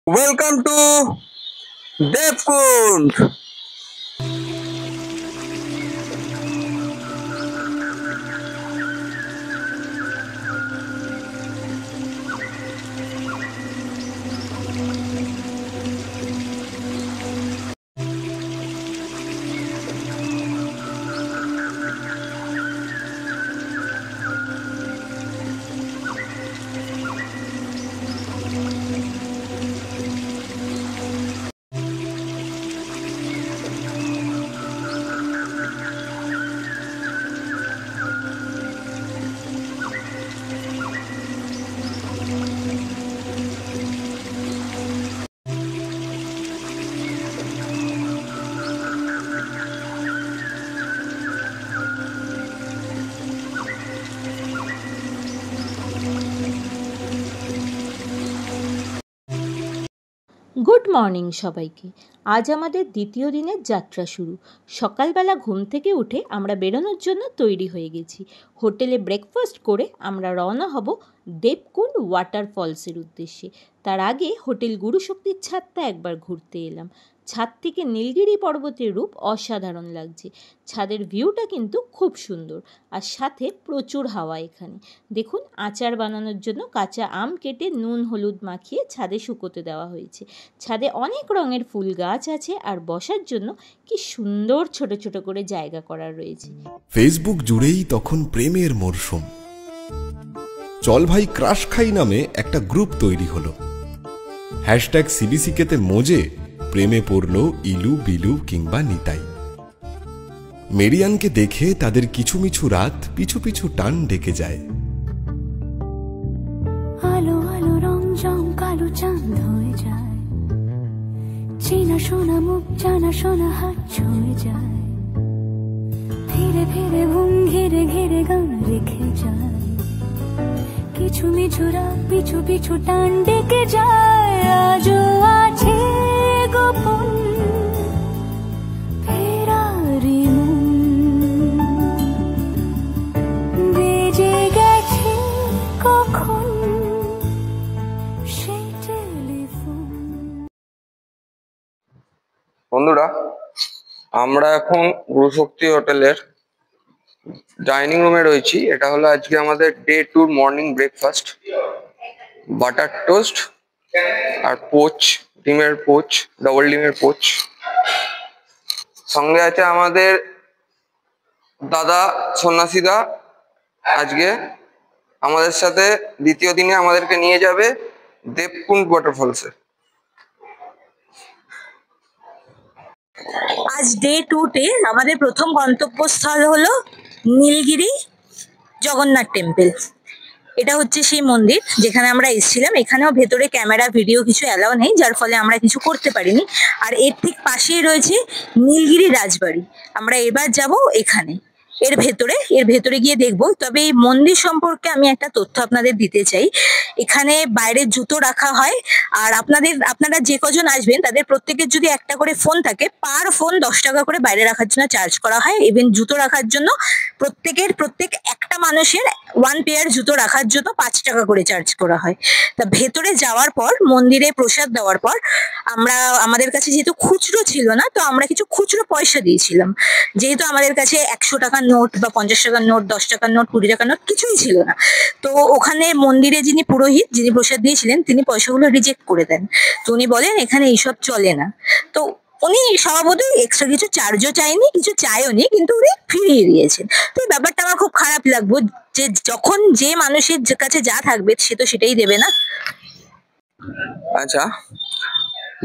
Welcome to Devkund. Good morning সবাইকে। আজ আমাদের দ্বিতীয় দিনের যাত্রা শুরু। সকালবেলা ঘুম থেকে উঠে আমরা বেরোনোর জন্য তৈরি হয়ে গেছি। হোটেলে ব্রেকফাস্ট করে আমরা রওনা হব দেবকুণ্ড ওয়াটারফলসের উদ্দেশ্যে। তার আগে হোটেল গুরুশক্তির ছাদটা একবার ঘুরতে এলাম। ছাদ থেকে নীলগিরি পর্বতের রূপ অসাধারণ লাগছে। ছাদের ভিউটা কিন্তু খুব সুন্দর, আর সাথে প্রচুর হাওয়া এখানে। দেখুন, আচার বানানোর জন্য কাঁচা আম কেটে নুন হলুদ মাখিয়ে ছাদে শুকোতে দেওয়া হয়েছে। ছাদে অনেক রঙের ফুল গাছ আছে, আর বসার জন্য কি সুন্দর ছোট ছোট করে জায়গা করা রয়েছে। ফেসবুক জুড়েই তখন প্রেমের মরশুম। চল ভাই ক্রাশ খাই নামে একটা গ্রুপ তৈরি হলো। হ্যাশট্যাগ সিবিসিকেতে মজে প্রেমে পড়ল ইলু বিলু কিংবা নিতাই। মেরিয়ানকে দেখে তাদের কিছু মিছু রাত পিছু পিছু টান ডেকে যায়। আলো আলো রং জং কালো চাঁদ হয়ে যায়, চেনা শোনা মুখ জানা শোনা হাত ছুঁয়ে যায়, ধীরে ধীরে ঘুম ঘিরে ঘিরে গান রেখে যায়, কিছু মিছু রাত পিছু পিছু টান ডেকে যায়। আজও আছে গোপন ফেরারি মন, বেজে গেছে কখন সেই টেলিফোন। বন্ধুরা, আমরা এখন গুরুশক্তি হোটেলের ডাইনিং রুমে রয়েছি। এটা হলো আজকে আমাদের day 2 morning breakfast. Butter toast আর পোচ, ডিমের পোচ, ডবল ডিমের পোচ। সঙ্গে আছে আমাদের দাদা সন্ন্যাসীদা। আজকে আমাদের সাথে দ্বিতীয় দিনে আমাদেরকে নিয়ে যাবে দেবকুণ্ড ওয়াটারফলসে। আজ ডে 2-তে আমাদের প্রথম গন্তব্যস্থল হলো নীলগিরি জগন্নাথ টেম্পল। এটা হচ্ছে সেই মন্দির যেখানে আমরা এসেছিলাম। এখানেও ভেতরে ক্যামেরা ভিডিও কিছু অ্যালাউ নেই, যার ফলে আমরা কিছু করতে পারিনি। আর এর ঠিক পাশেই রয়েছে নীলগিরি রাজবাড়ি। আমরা এবার যাব এখানে, এর ভেতরে গিয়ে দেখবো। তবে এই মন্দির সম্পর্কে আমি একটা তথ্য আপনাদের দিতে চাই। এখানে বাইরে জুতো রাখা হয়, আর আপনারা যে কজন আসবেন তাদের প্রত্যেকের যদি একটা করে ফোন থাকে, পার ফোন 10 টাকা করে বাইরে রাখার জন্য চার্জ করা হয়। ইভেন জুতো রাখার জন্য প্রত্যেক একটা মানুষের 1 পেয়ার জুতো রাখার জন্য 5 টাকা করে চার্জ করা হয়। তা ভেতরে যাওয়ার পর, মন্দিরে প্রসাদ দেওয়ার পর, আমাদের কাছে যেহেতু খুচরো ছিল না, তো আমরা কিছু খুচরো পয়সা দিয়েছিলাম। যেহেতু আমাদের কাছে 100 টাকার নোট বা 50 টাকার নোট, 10 টাকার নোট, 20 টাকার নোট কিছুই ছিল না। তো ওখানে মন্দিরে যিনি পুরোহিত, যিনি প্রসাদ দিয়েছিলেন, তিনি পয়সাগুলো রিজেক্ট করে দেন। তো উনি বলেন এখানে এইসব চলে না। তো উনি স্বভাবতই এক্সট্রা কিছু চার্জও চাইনি, কিছু চাইও নি, কিন্তু উনি ফিরিয়ে দিয়েছেন। তো এই ব্যাপারটা আমার খুব খারাপ লাগলো, যে যখন যে মানুষের কাছে যা থাকবে সে তো সেটাই দেবে না। আচ্ছা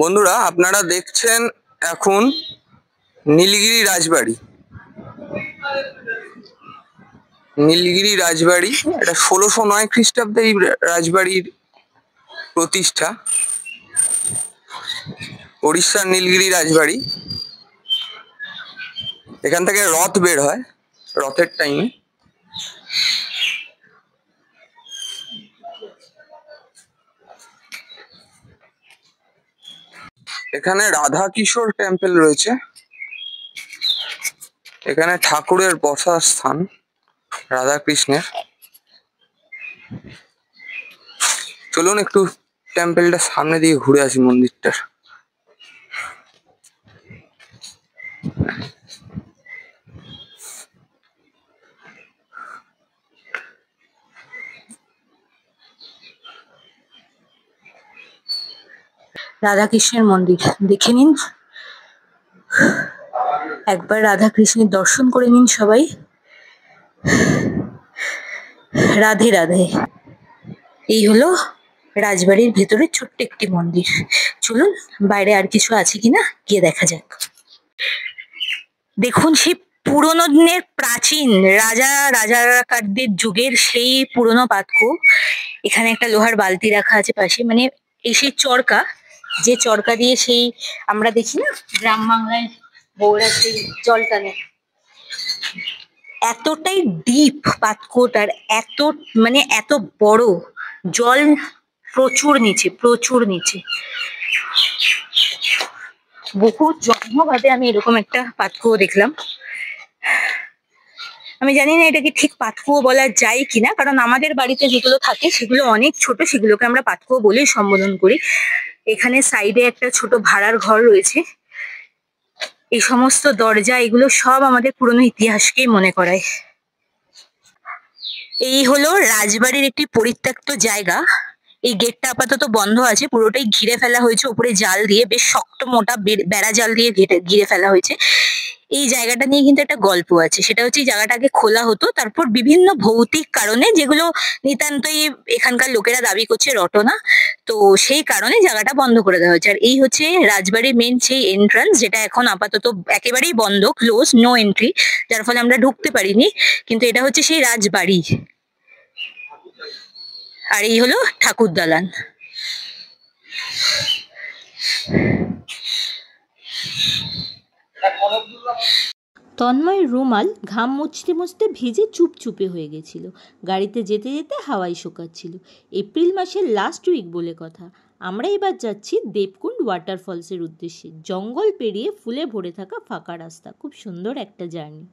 বন্ধুরা, আপনারা দেখছেন এখন নীলগিরি রাজবাড়ি। নীলগিরি রাজবাড়ি, এটা 1609 খ্রিস্টাব্দে এই রাজবাড়ির প্রতিষ্ঠা। উড়িষ্যার নীলগিরি রাজবাড়ি। এখান থেকে রথ বের হয় রথের টাইমে। এখানে রাধা কিশোর টেম্পল রয়েছে। এখানে ঠাকুরের বসার স্থান রাধা কৃষ্ণের। চলুন একটু টেম্পলটা সামনে দিয়ে ঘুরে আসি মন্দিরটার। রাধাকৃষ্ণের মন্দির দেখে নিন, একবার রাধা কৃষ্ণের দর্শন করে নিন সবাই। রাধে রাধে। এই হলো রাজবাড়ির ভেতরে ছোট্ট একটি মন্দির। চলুন বাইরে আর কিছু আছে কিনা গিয়ে দেখা যাক। দেখুন সেই পুরোনো দিনের প্রাচীন রাজাকারদের যুগের সেই পুরোনো পাতকু। এখানে একটা লোহার বালতি রাখা আছে পাশে, মানে এই সেই চরকা, যে চরকা দিয়ে সেই আমরা দেখি না গ্রাম বাংলায় বউরা সেই জল টানে, এতটাই ডিপ পাতকুট আর এত মানে এত বড়, জল প্রচুর নিচে, প্রচুর নিচে। বহু জন্মভাবে আমি এরকম একটা পাতকুয়ো দেখলাম। আমি জানি না এটাকে ঠিক পাতকুয়ো বলা যায় কিনা, কারণ আমাদের বাড়িতে যেগুলো থাকে সেগুলো অনেক ছোট, সেগুলোকে আমরা পাতকুয়ো বলেই সম্বোধন করি। এখানে সাইডে একটা ছোট ভাড়ার ঘর রয়েছে। এই সমস্ত দরজা এগুলো সব আমাদের পুরনো ইতিহাসকেই মনে করায়। এই হলো রাজবাড়ির একটি পরিত্যক্ত জায়গা। এই গেটটা আপাতত বন্ধ আছে, পুরোটাই ঘিরে ফেলা হয়েছে উপরে জাল দিয়ে, বেশ শক্ত মোটা বেড়া জাল দিয়ে ঘিরে ফেলা হয়েছে। এই জায়গাটা নিয়ে কিন্তু একটা গল্প আছে, সেটা হচ্ছে এই জায়গাটা আগে খোলা হতো, তারপর বিভিন্ন ভৌতিক কারণে, যেগুলো নিতান্তই এখানকার লোকেরা দাবি করছে রটনা, তো সেই কারণে জায়গাটা বন্ধ করে দেওয়া হয়েছে। আর এই হচ্ছে রাজবাড়ির মেন সেই এন্ট্রান্স, যেটা এখন আপাতত একেবারেই বন্ধ, ক্লোজ, নো এন্ট্রি, যার ফলে আমরা ঢুকতে পারিনি। কিন্তু এটা হচ্ছে সেই রাজবাড়ি। আর এই হলো ঠাকুর দালান। তন্ময়ের রুমাল ঘাম মুছতে মুছতে ভিজে চুপচুপে হয়ে গেছিল। গাড়িতে যেতে যেতে হাওয়াই শোকাচ্ছিল। এপ্রিল মাসের লাস্ট উইক বলে কথা। আমরা এবার যাচ্ছি দেবকুণ্ড ওয়াটারফলসের উদ্দেশ্যে। জঙ্গল পেরিয়ে ফুলে ভরে থাকা ফাঁকা রাস্তা, খুব সুন্দর একটা জার্নি।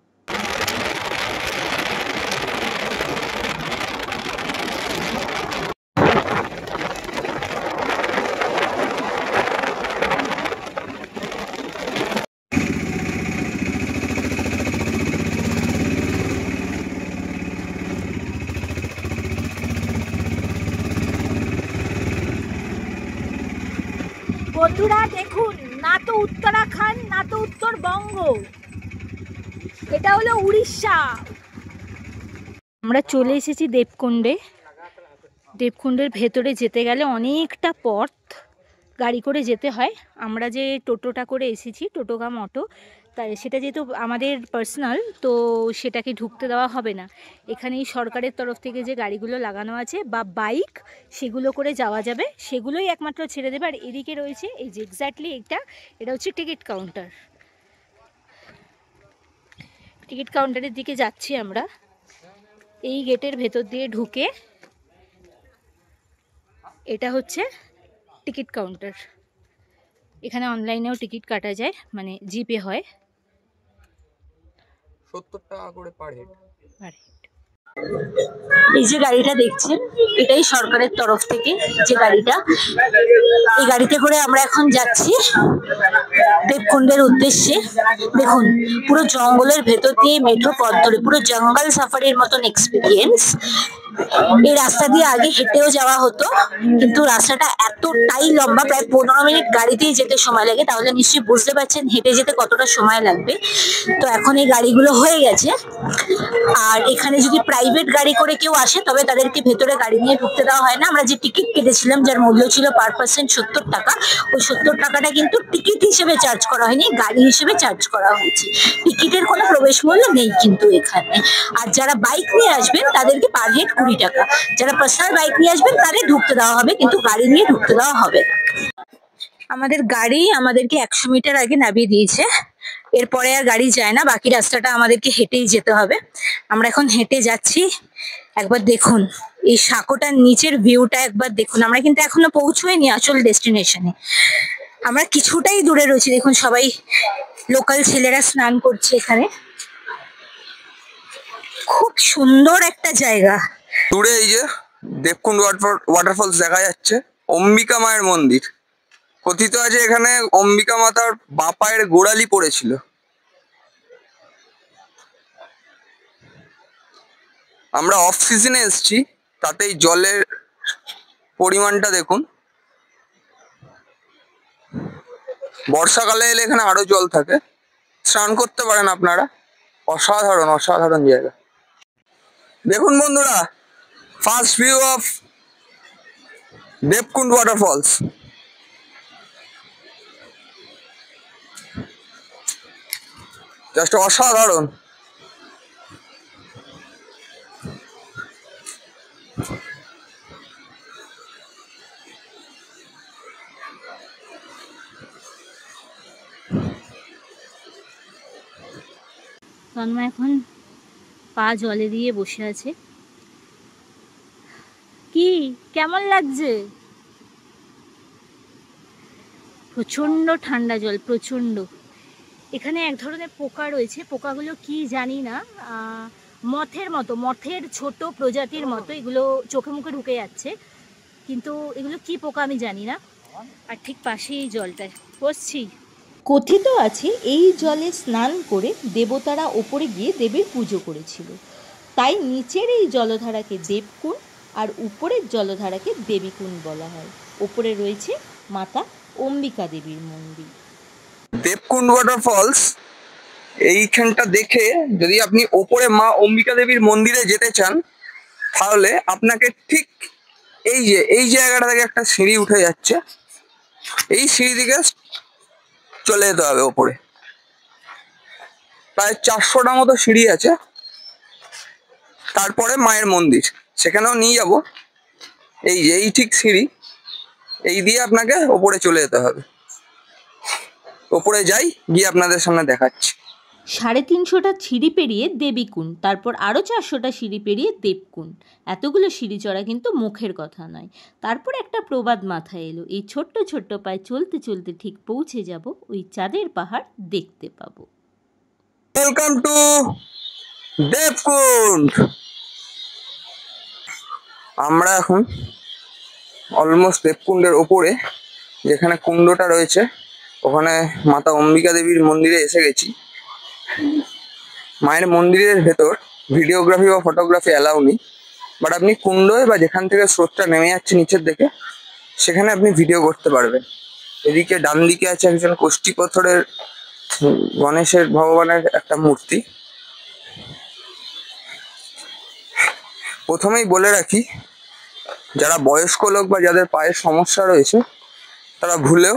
বন্ধুরা দেখুন, না তো উত্তরাখণ্ড না তো উত্তরবঙ্গ, এটা হলো উড়িষ্যা। আমরা চলে এসেছি দেবকুণ্ডে। দেবকুণ্ডের ভেতরে যেতে গেলে অনেকটা পথ গাড়ি করে যেতে হয়। আমরা যে টোটোটা করে এসেছি, টোটো কাম অটো, তাই সেটা যেহেতু আমাদের পার্সোনাল, তো সেটাকে ঢুকতে দেওয়া হবে না। এখানেই সরকারের তরফ থেকে যে গাড়িগুলো লাগানো আছে বা বাইক, সেগুলো করে যাওয়া যাবে, সেগুলোই একমাত্র ছেড়ে দেবে। আর এদিকে রয়েছে এই যে এক্স্যাক্টলি এটা হচ্ছে টিকিট কাউন্টার। টিকিট কাউন্টারের দিকে যাচ্ছি আমরা। এই গেটের ভেতর দিয়ে ঢুকে এটা হচ্ছে টিকিট কাউন্টার। এখানে অনলাইনেও টিকিট কাটা যায়, মানে জিপে হয়। 70 টাকা করে পার হেড। এই যে গাড়িটা দেখছেন, এটাই সরকারের তরফ থেকে যে গাড়িটা, এই গাড়িতে করে আমরা এখন যাচ্ছি দেবকুণ্ডের উদ্দেশ্যে। দেখুন, পুরো জঙ্গলের ভেতর দিয়ে মেঠো পথ ধরে, পুরো জঙ্গল সাফারির মতন এক্সপিরিয়েন্স। এই রাস্তা দিয়ে আগে হেঁটেও যাওয়া হতো, কিন্তু রাস্তাটা এতটাই লম্বা, প্রায় 15 মিনিট গাড়িতেই যেতে সময় লাগে। তাহলে নিশ্চয়ই বুঝতে পারছেন হেঁটে যেতে কতটা সময় লাগবে। তো এখন এই গাড়িগুলো হয়ে গেছে। আর এখানে যদি প্রাইভেট গাড়ি করে কেউ আসে, তবে তাদেরকে ভেতরে গাড়ি নিয়ে ঢুকতে দেওয়া হয় না। আমরা যে টিকিট কেটেছিলাম, যার মূল্য ছিল পার পার্সন 70 টাকা, ওই 70 টাকাটা কিন্তু টিকিট হিসেবে চার্জ করা হয়নি, গাড়ি হিসেবে চার্জ করা হয়েছে। টিকিটের কোনো প্রবেশ মূল্য নেই কিন্তু এখানে। আর যারা বাইক নিয়ে আসবেন তাদেরকে পার হেড 20 টাকা। যারা পার্সোনাল বাইক নিয়ে আসবেন তাদের ঢুকতে দেওয়া হবে, কিন্তু গাড়ি নিয়ে ঢুকতে দেওয়া হবে না। আমাদের গাড়ি আমাদেরকে 100 মিটার আগে নামিয়ে দিয়েছে। এরপরে আর গাড়ি যায় না, বাকি রাস্তাটা আমাদেরকে হেঁটেই যেতে হবে। আমরা এখন হেঁটে যাচ্ছি। একবার দেখুন এই সাঁকোটার নিচের ভিউটা, একবার দেখুন। আমরা কিন্তু এখনো পৌঁছোইনি আসল ডেস্টিনেশনে, আমরা কিছুটাই দূরে রয়েছি। দেখুন সবাই লোকাল ছেলেরা স্নান করছে এখানে। খুব সুন্দর একটা জায়গা। দূরে এই যে দেবকুণ্ড ওয়াটারফলস দেখা যাচ্ছে, অম্বিকা মায়ের মন্দির। কথিত আছে এখানে অম্বিকা মাতার বাঁ পায়ের গোড়ালি পড়েছিল। আমরা অফ সিজনে এসেছি, তাতেই জলের পরিমাণটা দেখুন। বর্ষাকালে এলে এখানে আরো জল থাকে, স্নান করতে পারেন আপনারা। অসাধারণ অসাধারণ জায়গা। দেখুন বন্ধুরা, first view of Debkunda waterfalls. Just অসাধারণ। তন্ময় এখন পা জলে দিয়ে বসে আছে। কি কেমন লাগছে? প্রচন্ড ঠান্ডা জল, প্রচন্ড। এখানে এক ধরনের পোকা রয়েছে, পোকাগুলো কি জানি না, মথের মতো, মথের ছোট প্রজাতির মতো। এগুলো চোখে মুখে ঢুকে যাচ্ছে, কিন্তু এগুলো কি পোকা আমি জানি না। আর ঠিক পাশেই এই জলটায় বসছি। কথিত আছে এই জলে স্নান করে দেবতারা ওপরে গিয়ে দেবীর পুজো করেছিল, তাই নিচের এই জলধারাকে দেবকুণ্ড আর উপরের জলধারাকে দেবীকুণ্ড বলা হয়। ওপরে রয়েছে মাতা অম্বিকা দেবীর মন্দির। দেবকুণ্ড ওয়াটারফলস এইখানটা দেখে যদি আপনি ওপরে মা অম্বিকা দেবীর মন্দিরে যেতে চান, তাহলে আপনাকে ঠিক এই জায়গাটা থেকে একটা সিঁড়ি উঠে যাচ্ছে, এই সিঁড়ি দিকে চলে যেতে হবে ওপরে। প্রায় 400টা মতো সিঁড়ি আছে। তারপরে মায়ের মন্দির, সেখানেও নিয়ে যাব। এই ঠিক সিঁড়ি, এই দিয়ে আপনাকে ওপরে চলে যেতে হবে। ওপরে যাই, গিয়ে আপনাদের সামনে দেখাচ্ছি। 350টা সিঁড়ি পেরিয়ে দেবীকুণ্ড, তারপর আরও 400টা সিঁড়ি পেরিয়ে দেবকুণ্ড। এতগুলো সিঁড়ি চড়া কিন্তু মুখের কথা নয়। তারপর একটা প্রবাদ মাথায় এলো, এই ছোট্ট ছোট্ট পায়ে চলতে চলতে ঠিক পৌঁছে যাব ওই চাঁদের পাহাড় দেখতে পাবো। Welcome to Debkunda. আমরা এখন অলমোস্ট দেবকুণ্ডের ওপরে, যেখানে কুণ্ডটা রয়েছে, ওখানে মাতা অম্বিকা দেবীর মন্দিরে এসে গেছি। মায়ের মন্দিরের ভেতর ভিডিওগ্রাফি বা ফটোগ্রাফি অ্যালাউ নেই, বাট আপনি কুণ্ডে বা যেখান থেকে স্রোতটা নেমে যাচ্ছে নিচের দিকে, সেখানে আপনি ভিডিও করতে পারবেন। এদিকে ডান দিকে আছে একজন কোষ্ঠী পাথরের গণেশের ভগবানের একটা মূর্তি। প্রথমেই বলে রাখি, যারা বয়স্ক লোক বা যাদের পায়ের সমস্যা রয়েছে, তারা ভুলেও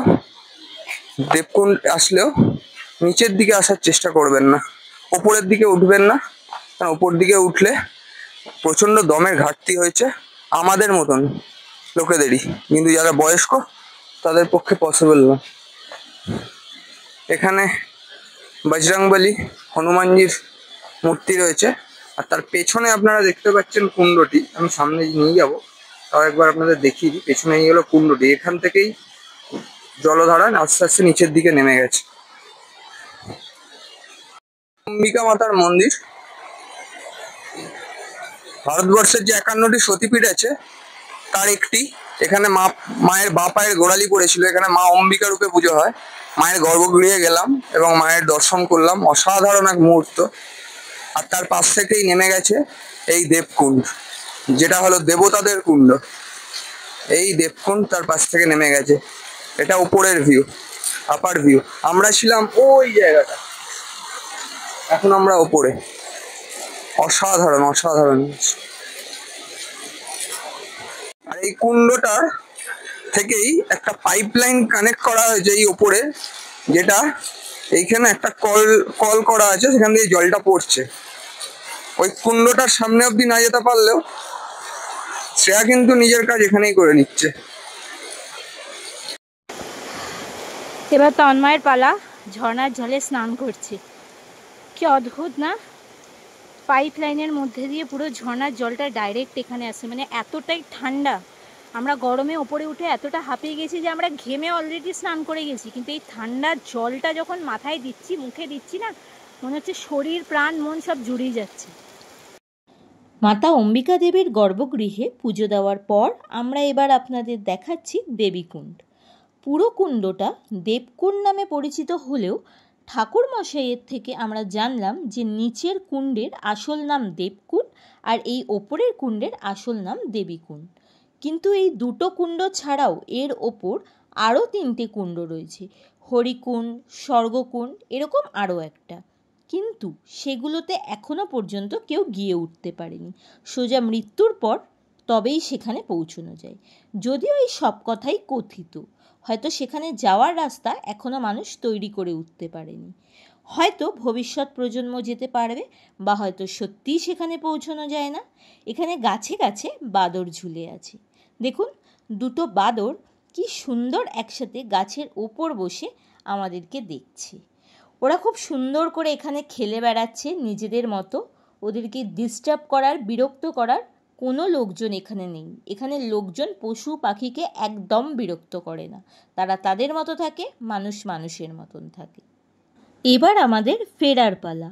দেবকুণ্ড আসলেও নিচের দিকে আসার চেষ্টা করবেন না, ওপরের দিকে উঠবেন না। কারণ ওপর দিকে উঠলে প্রচণ্ড দমের ঘাটতি হয়েছে আমাদের মতন লোকেদেরই, কিন্তু যারা বয়স্ক তাদের পক্ষে পসিবল না। এখানে বজরংবলী হনুমানজির মূর্তি রয়েছে, আর তার পেছনে আপনারা দেখতে পাচ্ছেন কুণ্ডটি। আমি সামনে নিয়ে যাব, তাও একবার আপনাদের দেখিয়ে দিই। পেছনে এই হলো কুণ্ডটি, এখান থেকেই জলধারা আস্তে আস্তে নিচের দিকে নেমে গেছে। অম্বিকা মাতার মন্দির ভারতবর্ষের যে 51টি সতীপীঠ আছে তার একটি। এখানে মায়ের বাঁ পায়ের গোড়ালি পড়েছিল। এখানে মা অম্বিকা রূপে পুজো হয়। মায়ের গর্ভগৃহে গেলাম এবং মায়ের দর্শন করলাম, অসাধারণ এক মুহূর্ত। আর তার পাশ থেকেই নেমে গেছে এই দেবকুণ্ড, যেটা হলো দেবতাদের কুণ্ড। এই দেবকুণ্ড তার পাশ থেকে নেমে গেছে। এটা উপরের ভিউ, আপার ভিউ। আমরা ছিলাম ওই জায়গাটা, এখন আমরা ওপরে। অসাধারণ অসাধারণ। আর এই কুণ্ডটার থেকেই একটা পাইপলাইন কানেক্ট করা হয়েছে এই ওপরে, যেটা এইখানে একটা কল করা আছে, সেখান দিয়ে জলটা পড়ছে। ওই কুণ্ডটার সামনে অব্দি না যেতে পারলেও শ্রেয়া কিন্তু নিজের কাজ এখানেই করে নিচ্ছে। এবার তন্ময়ের পালা, ঝর্ণার জলে স্নান করছে। কি অদ্ভুত না, পাইপ লাইনের মধ্যে দিয়ে পুরো ঝর্ণার জলটা ডাইরেক্ট এখানে আসে। মানে এতটাই ঠান্ডা, আমরা গরমে ওপরে উঠে এতটা হাঁপিয়ে গেছি যে আমরা ঘেমে অলরেডি স্নান করে গেছি, কিন্তু এই ঠান্ডার জলটা যখন মাথায় দিচ্ছি, মুখে দিচ্ছি না, মনে হচ্ছে শরীর প্রাণ মন সব জুড়িয়ে যাচ্ছে। মাতা অম্বিকা দেবের গর্ভগৃহে পুজো দেওয়ার পর আমরা এবার আপনাদের দেখাচ্ছি দেবীকুণ্ড। পুরো কুণ্ডটা দেবকুণ্ড নামে পরিচিত হলেও ঠাকুর মশাইয়ের থেকে আমরা জানলাম যে নিচের কুণ্ডের আসল নাম দেবকুণ্ড আর এই ওপরের কুণ্ডের আসল নাম দেবীকুণ্ড। কিন্তু এই দুটো কুণ্ড ছাড়াও এর ওপর আরও 3টে কুণ্ড রয়েছে, হরিকুণ্ড, স্বর্গকুণ্ড, এরকম আরও একটা। কিন্তু সেগুলোতে এখনো পর্যন্ত কেউ গিয়ে উঠতে পারেনি। সোজা মৃত্যুর পর তবেই সেখানে পৌঁছানো যায়। যদিও এই সব কথাই কথিত, হয়তো সেখানে যাওয়ার রাস্তা এখনো মানুষ তৈরি করে উঠতে পারেনি। হয়তো ভবিষ্যৎ প্রজন্ম যেতে পারবে, বা হয়তো সত্যিই সেখানে পৌঁছানো যায় না। এখানে গাছে গাছে বাদর ঝুলে আছে। দেখুন, দুটো বাদর কি সুন্দর একসাথে গাছের ওপর বসে আমাদেরকে দেখছে। ওরা খুব সুন্দর করে এখানে খেলে বেড়াচ্ছে নিজেদের মতো। ওদেরকে ডিস্টার্ব করার, বিরক্ত করার কোনো লোকজন এখানে নেই। এখানে লোকজন পশু পাখিকে একদম বিরক্ত করে না। তারা তাদের মতো থাকে, মানুষ মানুষের মতন থাকে। এবার আমাদের ফেরার পালা।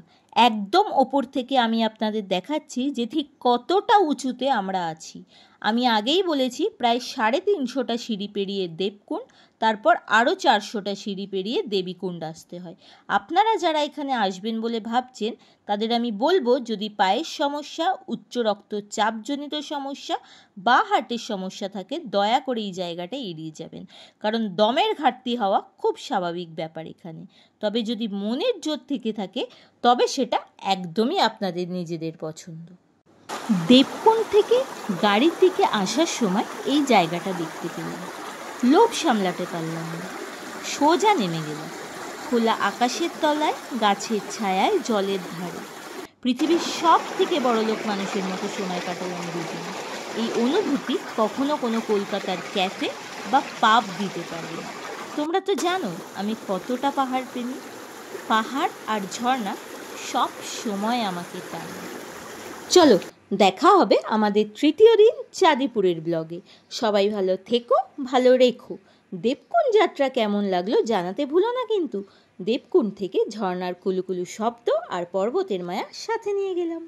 একদম ওপর থেকে আমি আপনাদের দেখাচ্ছি যে ঠিক কতটা উঁচুতে আমরা আছি। আমি আগেই বলেছি প্রায় 350টা সিঁড়ি পেরিয়ে দেবকুণ্ড, তারপর আরও 400টা সিঁড়ি পেরিয়ে দেবীকুণ্ড আসতে হয়। আপনারা যারা এখানে আসবেন বলে ভাবছেন তাদের আমি বলবো, যদি পায়ের সমস্যা, উচ্চ রক্তচাপজনিত সমস্যা বা হার্টের সমস্যা থাকে, দয়া করে এই জায়গাটা এড়িয়ে যাবেন, কারণ দমের ঘাটতি হওয়া খুব স্বাভাবিক ব্যাপার এখানে। তবে যদি মনের জোর থেকে থাকে তবে সেটা একদমই আপনাদের নিজেদের পছন্দ। দেবকুণ্ড থেকে গাড়ির দিকে আসার সময় এই জায়গাটা দেখতে পেলাম, লোভ সামলাতে পারলাম না, সোজা নেমে গেলাম। খোলা আকাশের তলায়, গাছের ছায়ায়, জলের ধারে পৃথিবীর সব থেকে বড়লোক মানুষের মতো সময় কাটালাম দুদিন। এই অনুভূতি কখনো কোনো কলকাতার ক্যাফে বা পাব দিতে পারবে না। তোমরা তো জানো আমি কতটা পাহাড় প্রেমী। পাহাড় আর ঝর্ণা সব সময় আমাকে টানে। চলো, দেখা হবে আমাদের তৃতীয় দিন চাঁদিপুরের ব্লগে। সবাই ভালো থেকো, ভালো রেখো। দেবকুণ্ড যাত্রা কেমন লাগলো জানাতে ভুলো না কিন্তু। দেবকুণ্ড থেকে ঝর্ণার কুলুকুলু শব্দ আর পর্বতের মায়া সাথে নিয়ে গেলাম।